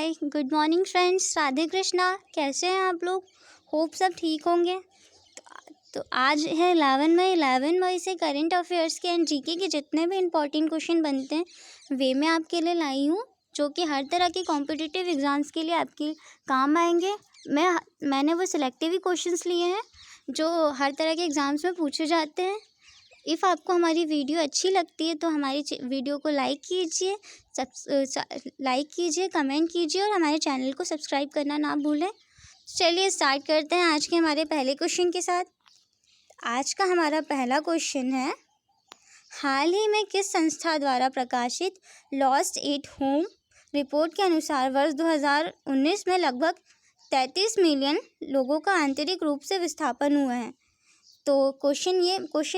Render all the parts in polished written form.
Hi good morning friends, Radhe Krishna. कैसे हैं आप लोग? होप सब ठीक होंगे। तो आज है 11 मई से करंट अफेयर्स के एंड जीके के जितने भी इम्पोर्टेंट क्वेश्चन बनते हैं वे मैं आपके लिए लाई हूँ, जो कि हर तरह के कॉम्पिटिटिव एग्ज़ाम्स के लिए आपके काम आएंगे। मैंने वो सिलेक्टिव ही क्वेश्चंस लिए हैं जो हर तरह के एग्ज़ाम्स में पूछे जाते हैं। इफ़ आपको हमारी वीडियो अच्छी लगती है तो हमारी वीडियो को लाइक कीजिए, कमेंट कीजिए और हमारे चैनल को सब्सक्राइब करना ना भूलें। चलिए स्टार्ट करते हैं आज के हमारे पहले क्वेश्चन के साथ। आज का हमारा पहला क्वेश्चन है, हाल ही में किस संस्था द्वारा प्रकाशित लॉस्ट एट होम रिपोर्ट के अनुसार वर्ष 2019 में लगभग 33 मिलियन लोगों का आंतरिक रूप से विस्थापन हुआ है। तो क्वेश्चन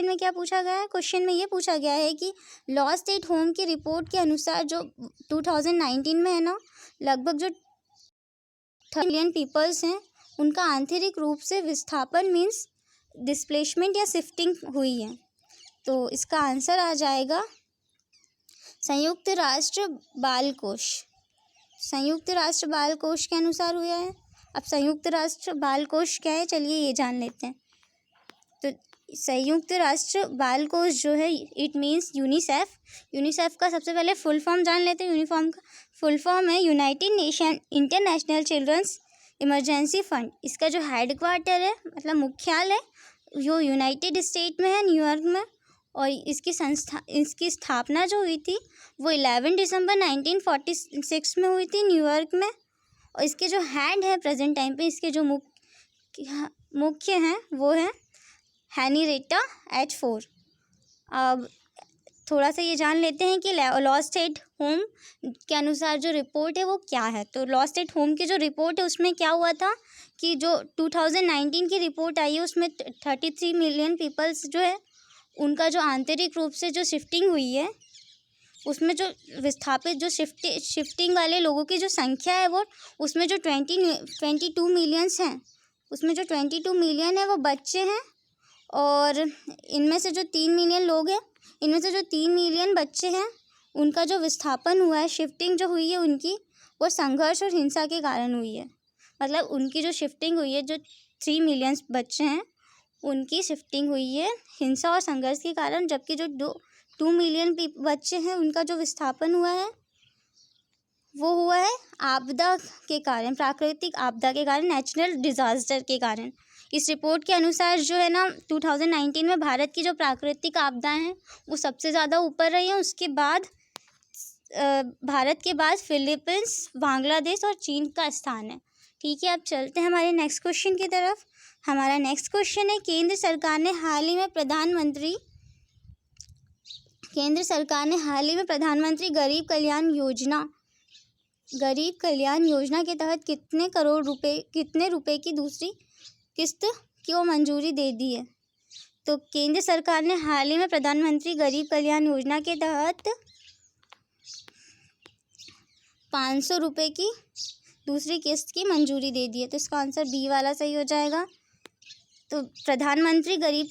में क्या पूछा गया है? क्वेश्चन में ये पूछा गया है कि लॉस्ट एट होम की रिपोर्ट के अनुसार जो 2019 में है ना, लगभग जो 30 मिलियन पीपल्स हैं उनका आंतरिक रूप से विस्थापन मीन्स डिस्प्लेसमेंट या शिफ्टिंग हुई है। तो इसका आंसर आ जाएगा संयुक्त राष्ट्र बाल कोष। संयुक्त राष्ट्र बाल कोष के अनुसार हुआ है। अब संयुक्त राष्ट्र बाल कोष क्या है, चलिए ये जान लेते हैं। तो संयुक्त राष्ट्र बाल कोष जो है इट मीन्स यूनिसेफ। यूनिसेफ का सबसे पहले फुल फॉर्म जान लेते हैं। यूनिफॉर्म का फुल फॉर्म है united nation international children's emergency fund. इसका जो हेडक्वार्टर है मतलब मुख्यालय जो यूनाइटेड स्टेट में है, न्यूयॉर्क में। और इसकी स्थापना जो हुई थी वो 11 दिसंबर 1946 में हुई थी न्यूयॉर्क में। और इसके जो हेड है प्रेजेंट टाइम पे, इसके जो मुख्य हैं वो है हेनरिएटा एच फोर्ड। अब थोड़ा सा ये जान लेते हैं कि लॉस्ट एट होम के अनुसार जो रिपोर्ट है वो क्या है। तो लॉस्ट एट होम की जो रिपोर्ट है उसमें क्या हुआ था कि जो 2019 की रिपोर्ट आई है उसमें 33 मिलियन पीपल्स जो है उनका जो आंतरिक रूप से जो शिफ्टिंग हुई है उसमें जो विस्थापित जो शिफ्टिंग वाले लोगों की जो संख्या है वो उसमें जो 22 मिलियंस हैं, उसमें जो 22 मिलियन है वो बच्चे हैं। और इनमें से जो 3 मिलियन लोग हैं, इनमें से जो 3 मिलियन बच्चे हैं उनका जो विस्थापन हुआ है, शिफ्टिंग जो हुई है उनकी, वो संघर्ष और हिंसा के कारण हुई है। मतलब उनकी जो शिफ्टिंग हुई है, जो 3 मिलियन बच्चे हैं उनकी शिफ्टिंग हुई है हिंसा और संघर्ष के कारण, जबकि जो 2 मिलियन बच्चे हैं उनका जो विस्थापन हुआ है वो हुआ है आपदा के कारण, प्राकृतिक आपदा के कारण, नेचुरल डिज़ास्टर के कारण। इस रिपोर्ट के अनुसार जो है ना 2019 में भारत की जो प्राकृतिक आपदाएं हैं वो सबसे ज़्यादा ऊपर रही हैं। उसके बाद भारत के बाद फिलीपींस, बांग्लादेश और चीन का स्थान है। ठीक है, अब चलते हैं हमारे नेक्स्ट क्वेश्चन की तरफ। हमारा नेक्स्ट क्वेश्चन है, केंद्र सरकार ने हाल ही में प्रधानमंत्री गरीब कल्याण योजना के तहत कितने रुपए की दूसरी किस्त को मंजूरी दे दी है। तो केंद्र सरकार ने हाल ही में प्रधानमंत्री गरीब कल्याण योजना के तहत 500 रुपये की दूसरी किस्त की मंजूरी दे दी है। तो इसका आंसर बी वाला सही हो जाएगा। तो प्रधानमंत्री गरीब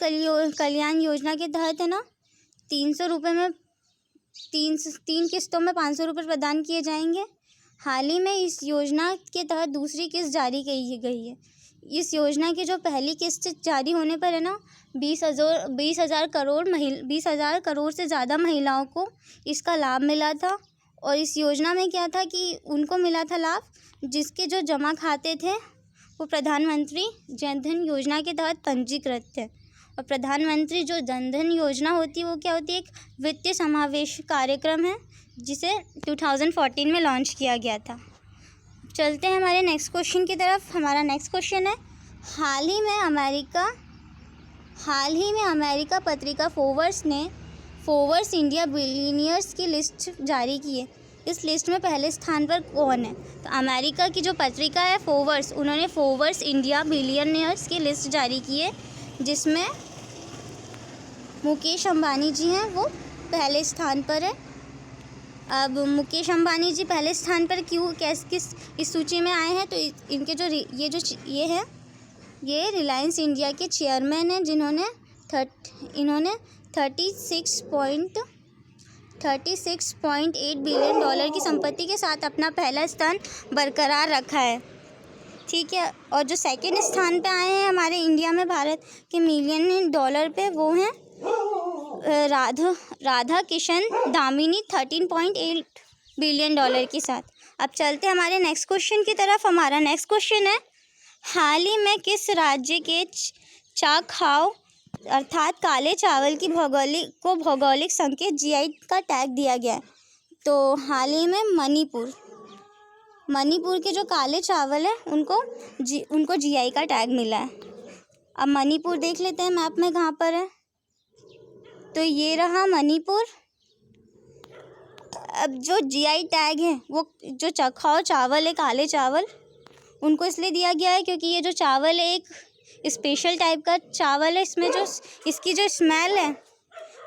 कल्याण योजना के तहत है ना 300 रुपये में तीन किस्तों में 500 रुपये प्रदान किए जाएंगे। हाल ही में इस योजना के तहत दूसरी किस्त जारी की गई है। इस योजना की जो पहली किस्त जारी होने पर है ना 20,000 करोड़ से ज़्यादा महिलाओं को इसका लाभ मिला था। और इस योजना में क्या था कि उनको मिला था लाभ जिसके जो जमा खाते थे वो प्रधानमंत्री जनधन योजना के तहत पंजीकृत थे। और प्रधानमंत्री जो जनधन योजना होती है वो क्या होती है, एक वित्तीय समावेश कार्यक्रम है जिसे 2014 में लॉन्च किया गया था। चलते हैं हमारे नेक्स्ट क्वेश्चन की तरफ। हमारा नेक्स्ट क्वेश्चन है, हाल ही में अमेरिका पत्रिका फोर्ब्स ने फोर्ब्स इंडिया बिलियनियर्स की लिस्ट जारी की है। इस लिस्ट में पहले स्थान पर कौन है? तो अमेरिका की जो पत्रिका है फोर्ब्स, उन्होंने फोर्ब्स इंडिया बिलियनियर्स की लिस्ट जारी की है जिसमें मुकेश अंबानी जी हैं, वो पहले स्थान पर है। अब मुकेश अंबानी जी पहले स्थान पर किस इस सूची में आए हैं? तो इनके जो ये रिलायंस इंडिया के चेयरमैन हैं जिन्होंने 36 $36.8 बिलियन की संपत्ति के साथ अपना पहला स्थान बरकरार रखा है। ठीक है, और जो सेकंड स्थान पे आए हैं हमारे इंडिया में भारत के मिलियन डॉलर पे, वो हैं राधा किशन दामिनी 13.8 बिलियन डॉलर के साथ। अब चलते हैं हमारे नेक्स्ट क्वेश्चन की तरफ। हमारा नेक्स्ट क्वेश्चन है, हाल ही में किस राज्य के चाखाओ अर्थात काले चावल की भौगोलिक संकेत जीआई का टैग दिया गया है? तो हाल ही में मणिपुर के जो काले चावल है उनको जीआई का टैग मिला है। अब मणिपुर देख लेते हैं मैप में कहाँ पर है। तो ये रहा मणिपुर। अब जो जीआई टैग है वो जो चखाओ चावल है, काले चावल, उनको इसलिए दिया गया है क्योंकि ये जो चावल है एक स्पेशल टाइप का चावल है। इसमें जो इसकी जो स्मेल है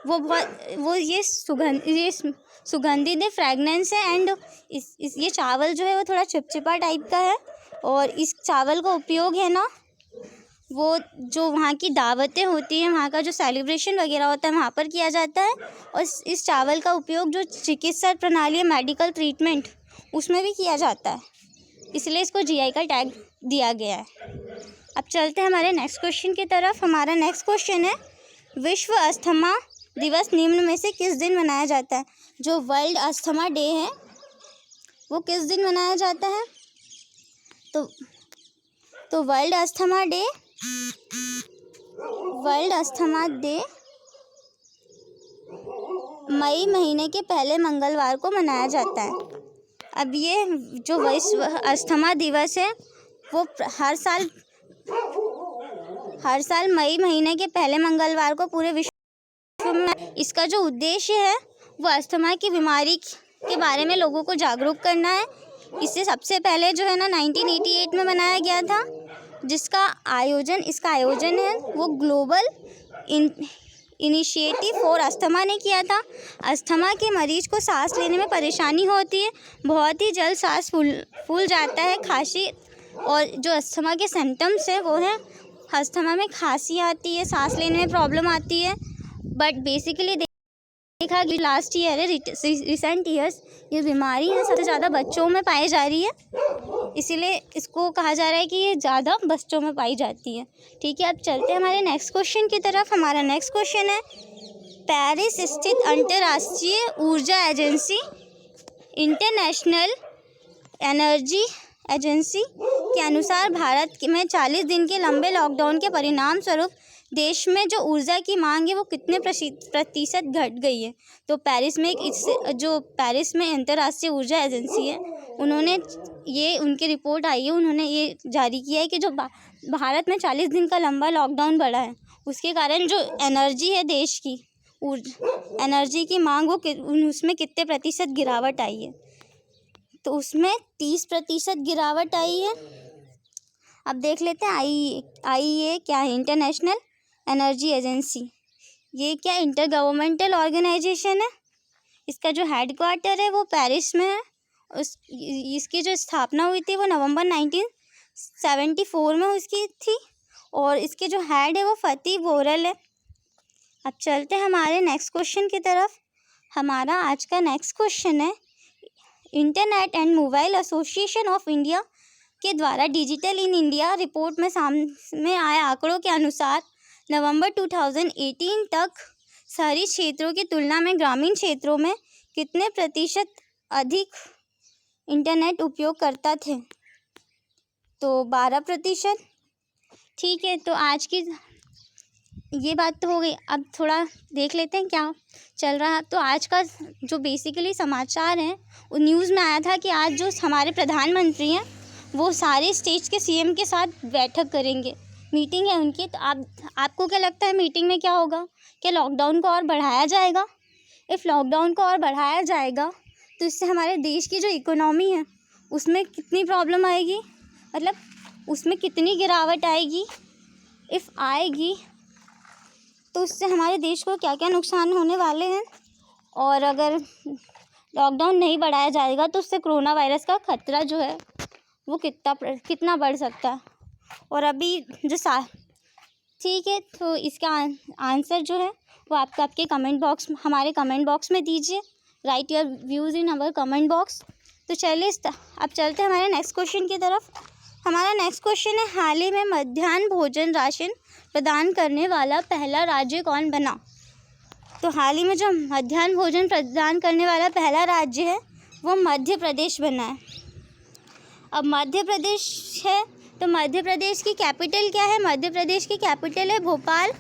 वो ये सुगंधित है, फ्रेगनेंस है, एंड ये चावल जो है वो थोड़ा चिपचिपा टाइप का है। और इस चावल का उपयोग है ना, वो जो वहाँ की दावतें होती हैं, वहाँ का जो सेलिब्रेशन वगैरह होता है वहाँ पर किया जाता है। और इस चावल का उपयोग जो चिकित्सा प्रणाली है, मेडिकल ट्रीटमेंट, उसमें भी किया जाता है, इसलिए इसको जीआई का टैग दिया गया है। अब चलते हैं हमारे नेक्स्ट क्वेश्चन की तरफ। हमारा नेक्स्ट क्वेश्चन है, विश्व अस्थमा दिवस निम्न में से किस दिन मनाया जाता है? जो वर्ल्ड अस्थमा डे है वो किस दिन मनाया जाता है? तो वर्ल्ड अस्थमा डे मई महीने के पहले मंगलवार को मनाया जाता है। अब ये जो विश्व अस्थमा दिवस है वो हर साल मई महीने के पहले मंगलवार को पूरे विश्व में, इसका जो उद्देश्य है वो अस्थमा की बीमारी के बारे में लोगों को जागरूक करना है। इससे सबसे पहले जो है ना 1988 में बनाया गया था, इसका आयोजन है वो ग्लोबल इनिशिएटिव फॉर अस्थमा ने किया था। अस्थमा के मरीज को सांस लेने में परेशानी होती है, बहुत ही जल्द सांस फूल जाता है, खांसी, और जो अस्थमा के सिम्टम्स है वो है अस्थमा में खांसी आती है, सांस लेने में प्रॉब्लम आती है। बट बेसिकली देखा कि लास्ट ईयर है, रिसेंट ईयर्स, ये बीमारी है सबसे ज़्यादा बच्चों में पाई जा रही है, इसीलिए इसको कहा जा रहा है कि ये ज़्यादा बच्चों में पाई जाती है। ठीक है, अब चलते हैं हमारे नेक्स्ट क्वेश्चन की तरफ। हमारा नेक्स्ट क्वेश्चन है, पेरिस स्थित अंतर्राष्ट्रीय ऊर्जा एजेंसी इंटरनेशनल एनर्जी एजेंसी के अनुसार भारत में 40 दिन के लंबे लॉकडाउन के परिणाम स्वरूप देश में जो ऊर्जा की मांग है वो कितने प्रतिशत घट गई है? तो पेरिस में अंतर्राष्ट्रीय ऊर्जा एजेंसी है, उनकी रिपोर्ट आई है, उन्होंने ये जारी किया है कि जो भारत में 40 दिन का लंबा लॉकडाउन पड़ा है, उसके कारण जो एनर्जी है देश की, एनर्जी की मांग, वो उसमें कितने प्रतिशत गिरावट आई है? तो उसमें 30% गिरावट आई है। अब देख लेते हैं IEA क्या है, इंटरनेशनल एनर्जी एजेंसी। ये क्या इंटर गवर्नमेंटल ऑर्गेनाइजेशन है, इसका जो हेडक्वार्टर है वो पेरिस में है। इसकी जो स्थापना हुई थी वो नवंबर 1974 में उसकी थी, और इसके जो हेड है वो फतेह बोरल है। अब चलते हैं हमारे नेक्स्ट क्वेश्चन की तरफ। हमारा आज का नेक्स्ट क्वेश्चन है, internet and mobile association of India के द्वारा डिजिटल इन इंडिया रिपोर्ट में सामने आए आंकड़ों के अनुसार नवंबर 2018 तक शहरी क्षेत्रों की तुलना में ग्रामीण क्षेत्रों में कितने प्रतिशत अधिक इंटरनेट उपयोगकर्ता थे? तो 12%। ठीक है, तो आज की ये बात तो हो गई। अब थोड़ा देख लेते हैं क्या चल रहा है। तो आज का जो बेसिकली समाचार है वो न्यूज़ में आया था कि आज जो हमारे प्रधानमंत्री हैं वो सारे स्टेट्स के सीएम के साथ बैठक करेंगे, मीटिंग है उनकी। तो आपको क्या लगता है मीटिंग में क्या होगा? क्या लॉकडाउन को और बढ़ाया जाएगा? इफ़ लॉकडाउन को और बढ़ाया जाएगा तो इससे हमारे देश की जो इकोनॉमी है उसमें कितनी प्रॉब्लम आएगी, मतलब उसमें कितनी गिरावट आएगी, इफ़ आएगी तो उससे हमारे देश को क्या क्या नुकसान होने वाले हैं। और अगर लॉकडाउन नहीं बढ़ाया जाएगा तो उससे कोरोना वायरस का खतरा जो है वो कितना बढ़ सकता है। और अभी जो ठीक है, तो इसका आंसर जो है वो आपके हमारे कमेंट बॉक्स में दीजिए। Right your views in our comment box. तो चलिए अब चलते हैं हमारे नेक्स्ट क्वेश्चन की तरफ। हमारा नेक्स्ट क्वेश्चन है, हाल ही में मध्याह्न भोजन राशन प्रदान करने वाला पहला राज्य कौन बना? तो हाल ही में जो मध्याह्न भोजन प्रदान करने वाला पहला राज्य है वो मध्य प्रदेश बना है। अब मध्य प्रदेश है तो मध्य प्रदेश की कैपिटल क्या है? मध्य प्रदेश की कैपिटल है भोपाल।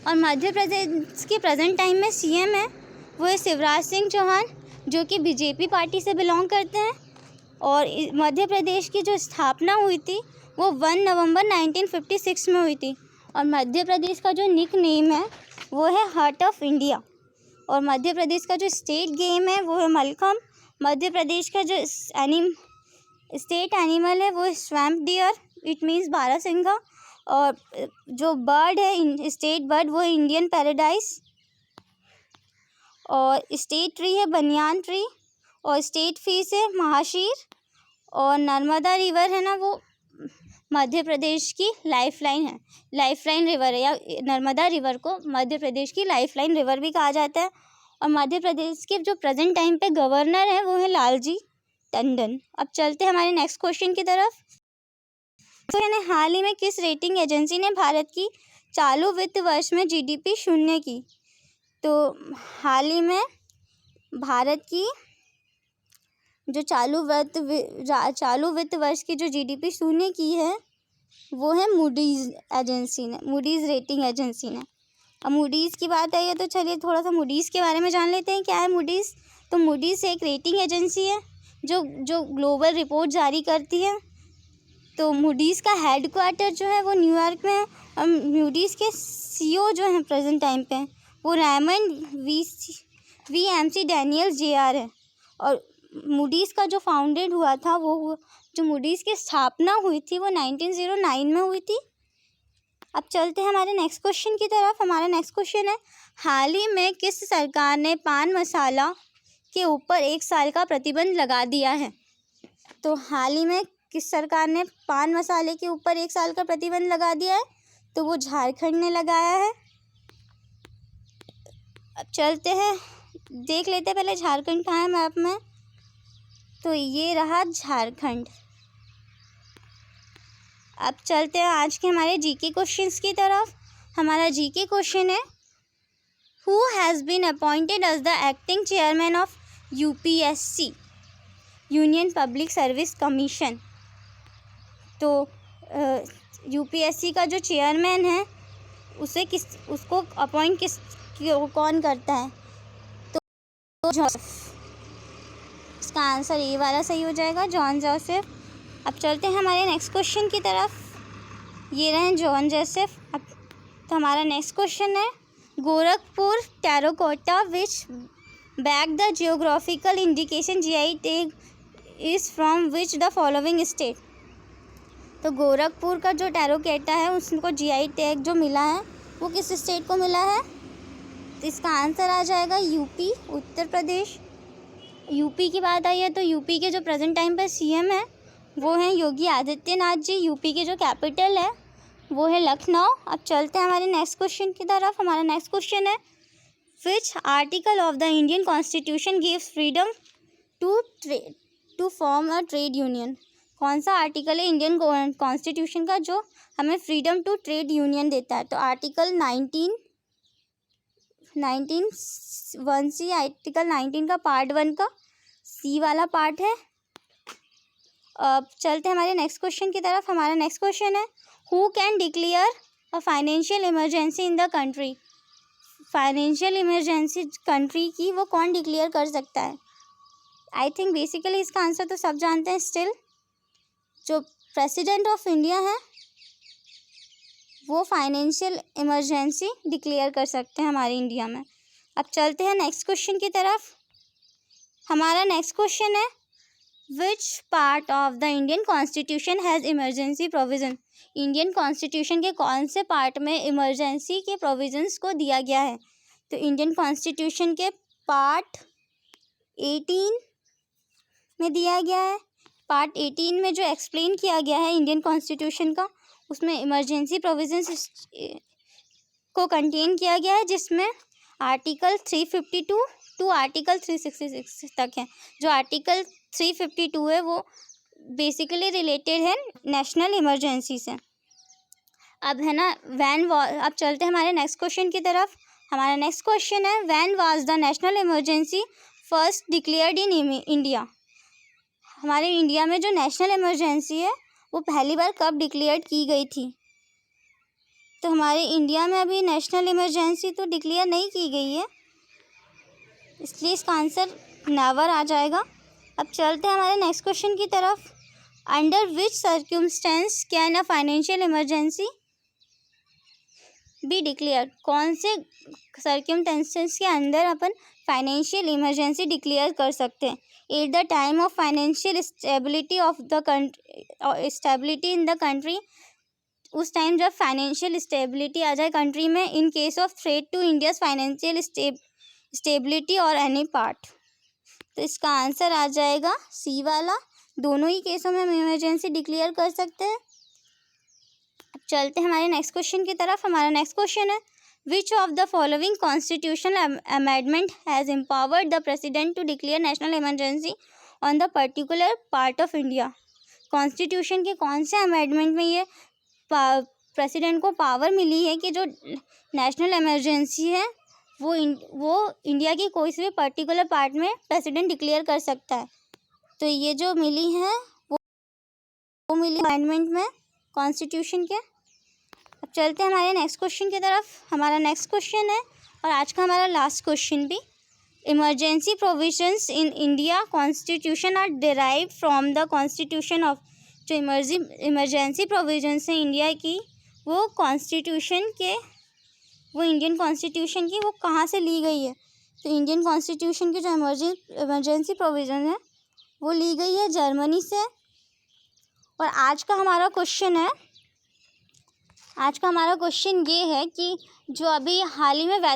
और मध्य प्रदेश के प्रेजेंट टाइम में सीएम है वो है शिवराज सिंह चौहान, जो कि बीजेपी पार्टी से बिलोंग करते हैं। और मध्य प्रदेश की जो स्थापना हुई थी वो 1 नवंबर 1956 में हुई थी। और मध्य प्रदेश का जो निक नेम है वो है हार्ट ऑफ इंडिया। और मध्य प्रदेश का जो स्टेट गेम है वो है मलखम्ब। मध्य प्रदेश का जो स्टेट एनिमल है वो है स्वैम्प डियर, इट मीन्स बारहसिंगा। और जो बर्ड है स्टेट बर्ड वो है इंडियन पैराडाइज। और स्टेट ट्री है बनियान ट्री। और स्टेट फिश है महाशीर। और नर्मदा रिवर है ना वो मध्य प्रदेश की लाइफलाइन है, लाइफलाइन रिवर है, या नर्मदा रिवर को मध्य प्रदेश की लाइफलाइन रिवर भी कहा जाता है। और मध्य प्रदेश के जो प्रेजेंट टाइम पे गवर्नर है वो है लालजी टंडन। अब चलते हैं हमारे नेक्स्ट क्वेश्चन की तरफ। तो यानी हाल ही में किस रेटिंग एजेंसी ने भारत की चालू वित्त वर्ष में जीडीपी शून्य की? तो हाल ही में भारत की जो चालू वित्त वर्ष की जो जीडीपी शून्य की है वो है मूडीज़ एजेंसी ने, मूडीज़ रेटिंग एजेंसी ने। अब मूडीज़ की बात आई है तो चलिए थोड़ा सा मूडीज़ के बारे में जान लेते हैं। क्या है मूडीज़? तो मूडीज़ एक रेटिंग एजेंसी है जो ग्लोबल रिपोर्ट जारी करती है। तो मूडीज़ का हेड क्वार्टर जो है वो न्यूयॉर्क में है। और मूडीज़ के सीईओ जो हैं प्रेजेंट टाइम पे वो रेमंड वी.एम.सी. Daniel JR. है। और मूडीज़ का जो फाउंडेड हुआ था वो जो मूडीज़ की स्थापना हुई थी वो 1909 में हुई थी। अब चलते हैं हमारे नेक्स्ट क्वेश्चन की तरफ। हमारा नेक्स्ट क्वेश्चन है, हाल ही में किस सरकार ने पान मसाला के ऊपर 1 साल का प्रतिबंध लगा दिया है? तो हाल ही में किस सरकार ने पान मसाले के ऊपर 1 साल का प्रतिबंध लगा दिया है? तो वो झारखंड ने लगाया है। अब चलते हैं, देख लेते हैं पहले झारखंड कहाँ है मैप में। तो ये रहा झारखंड। अब चलते हैं आज के हमारे जीके क्वेश्चंस की तरफ। हमारा जीके क्वेश्चन है, who has been appointed as the acting chairman of UPSC, union public service commission? तो यूपीएससी का जो चेयरमैन है उसको अपॉइंट कौन करता है? तो जोसेफ। इसका आंसर ये वाला सही हो जाएगा, जॉन जोसेफ। अब चलते हैं हमारे नेक्स्ट क्वेश्चन की तरफ। ये रहे जॉन जोसेफ। अब तो हमारा नेक्स्ट क्वेश्चन है, Gorakhpur terracotta which back the geographical indication GI tag is from which the following state? तो गोरखपुर का जो टेराकोटा है उसको जीआई टैग जो मिला है वो किस स्टेट को मिला है? तो इसका आंसर आ जाएगा यूपी, उत्तर प्रदेश। यूपी की बात आई है तो यूपी के जो प्रेजेंट टाइम पर सीएम है वो हैं योगी आदित्यनाथ जी। यूपी की जो कैपिटल है वो है लखनऊ। अब चलते हैं हमारे नेक्स्ट क्वेश्चन की तरफ। हमारा नेक्स्ट क्वेश्चन है, which article of the Indian constitution gives freedom to form a trade union? कौन सा आर्टिकल है इंडियन कॉन्स्टिट्यूशन का जो हमें फ्रीडम टू ट्रेड यूनियन देता है? तो आर्टिकल 19(1)(c), आर्टिकल 19 का पार्ट 1 का सी वाला पार्ट है। अब चलते हैं हमारे नेक्स्ट क्वेश्चन की तरफ। हमारा नेक्स्ट क्वेश्चन है, who can declare a financial emergency in the country? Financial emergency country की वो कौन डिक्लेयर कर सकता है? आई थिंक बेसिकली इसका आंसर तो सब जानते हैं। स्टिल जो प्रेसिडेंट ऑफ इंडिया है वो फाइनेंशियल इमरजेंसी डिक्लेयर कर सकते हैं हमारे इंडिया में। अब चलते हैं नेक्स्ट क्वेश्चन की तरफ। हमारा नेक्स्ट क्वेश्चन है, which part of the Indian constitution has emergency provision? Indian constitution के कौन से पार्ट में इमरजेंसी के प्रोविज़न्स को दिया गया है? तो इंडियन कॉन्स्टिट्यूशन के पार्ट 18 में दिया गया है। पार्ट 18 में जो एक्सप्लेन किया गया है इंडियन कॉन्स्टिट्यूशन का, उसमें इमरजेंसी प्रोविज़न्स को कंटेन किया गया है, जिसमें आर्टिकल 352 टू आर्टिकल 366 तक है। जो आर्टिकल 352 है वो बेसिकली रिलेटेड है नेशनल इमरजेंसी से। अब है ना अब चलते हैं हमारे नेक्स्ट क्वेश्चन की तरफ। हमारा नेक्स्ट क्वेश्चन है when was the national emergency first declared in India. हमारे इंडिया में जो नेशनल इमरजेंसी है वो पहली बार कब डिक्लेयर की गई थी? तो हमारे इंडिया में अभी नेशनल इमरजेंसी तो डिक्लेयर नहीं की गई है, इसलिए इसका आंसर नेवर आ जाएगा। अब चलते हैं हमारे नेक्स्ट क्वेश्चन की तरफ। Under which circumstances can a financial emergency be declare. कौन से सर्क्यूमस्टेंसेस के अंदर अपन फाइनेंशियल इमरजेंसी डिक्लेयर कर सकते हैं? At the time of financial stability of the stability in the country. उस टाइम जब फाइनेंशियल स्टेबिलिटी आ जाए कंट्री में। In case of threat to India's financial stability और एनी पार्ट। तो इसका आंसर आ जाएगा सी वाला। दोनों ही केसों में हम इमरजेंसी डिक्लेयर कर सकते हैं। अब चलते हैं हमारे नेक्स्ट क्वेश्चन की तरफ। हमारा नेक्स्ट क्वेश्चन है which of the following constitutional amendment has empowered the president to declare national emergency on the particular part of India. Constitution के कौन से अमेंडमेंट में ये प्रेसिडेंट को पावर मिली है कि जो नेशनल इमरजेंसी है वो इंडिया की कोई से भी पर्टिकुलर पार्ट में प्रेसिडेंट डिक्लेयर कर सकता है? तो ये जो मिली है वो मिली अमेंडमेंट में कॉन्स्टिट्यूशन के। अब चलते हैं हमारे नेक्स्ट क्वेश्चन की तरफ। हमारा नेक्स्ट क्वेश्चन है और आज का हमारा लास्ट क्वेश्चन भी। Emergency provisions in India constitution are derived from the constitution of. जो इमरजेंसी प्रोविजंस हैं इंडिया की वो इंडियन कॉन्स्टिट्यूशन की वो कहाँ से ली गई है? तो इंडियन कॉन्स्टिट्यूशन की जो इमरजेंसी प्रोविज़न है वो ली गई है जर्मनी से। और आज का हमारा क्वेश्चन ये है कि जो अभी हाल ही में वेदर